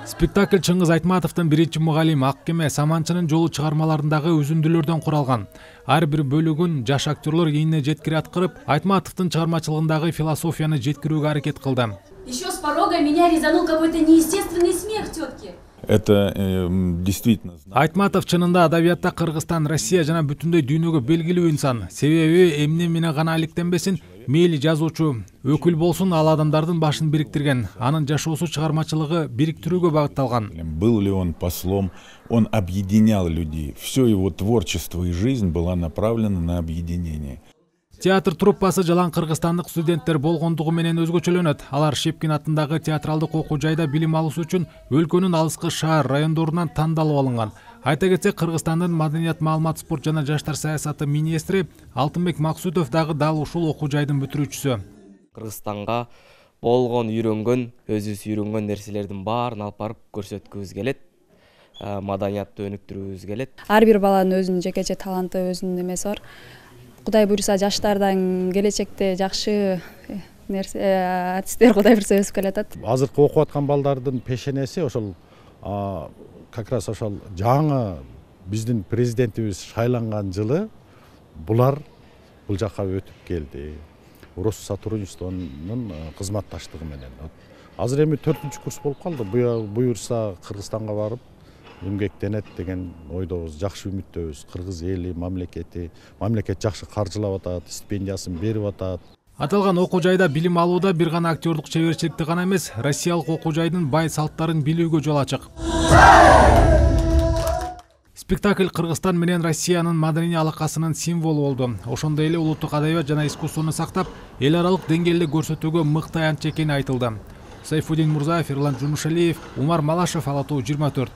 Спектакль Чыңгыз Айтматовдун биринчи мугалим Ак кеме Саманчынын жолу чыгармаларындагы үзүндүлөрдөн куралган. Ар бир бөлүгүн жаш актерлор кийине жеткире аткарып, Айтматовдун чыгармачылыгындагы философияны жеткирүүгө аракет кылды. Еще с порога меня резанул какой-то неестественный смех тетки. Это действительно. Айтматов чынында адабиятта Кыргызстан, Россия жана бүтүндөй дүйнөгө белгилүү инсан. Себеби эмне менен гана алектенбесин, мейли жазуучу, өкүл болсун, ал адамдардын башын бириктирген. Анын жашоосу чыгармачылыгы бириктирүүгө багытталган. Был ли он послом, он объединял людей. Все его творчество и жизнь была направлена на объединение. Театр труппасы жалаң кыргызстандык студенттер болгондугу менен өзгөчөлөнөт. Алар Шепкин атындагы театралдык окуу жайда билим алуусу үчүн өлкөнүн алыскы шаар райондорунан тандалып алынган. Айта кетсек, Кыргызстандын маданият, маалымат, спорт жана жаштар саясаты министри Алтынбек Максутов дагы ушул окуу жайдын бүтүрүүчүсү. Кыргызстанга болгон үйрөнгөн, өзүбүз үйрөнгөн нерселердин баарын алып барып көрсөткүбүз келет. Маданиятты өнүктүрүүбүз келет. Ар бир баланын өзүнүн жекече таланты, өзүнүн эмеси бар. Кудай буйруса жаштардан келечекте жакшы артисттер Кудай буйруса өсүп келатат. Азыркы окуп аткан балдардын пешенеси ошол как раз ошол жаңы биздин президентибиз шайланган жылы булар бул жака өтүп келди. Урус сотрудничествонун кызматташтыгы менен. Азыр эми 4-курс болуп калды. Буйруса Кыргызстанга барып эмгектенет деген ойдобуз, жакшы үмүттөбүз. Кыргыз эли, мамлекет жакшы каржылап атат, стипендиясын берип атат. Аталган окуу жайда билим алууда бир гана актерлук чеберчиликти гана эмес, россиялык окуу жайдын бай салттарын билүүгө жол ачык. Спектакль Кыргызстан менен Россиянын маданий алакасынын символу болду. Ошондой эле улуттук адабият жана искусствону сактап, эл аралык деңгээлде көрсөтүүгө мыкты аянч экени айтылды. Сайфуддин Мурзаев, Ерлан Жумушалиев, Умар Малашев, Ала Тоо 24.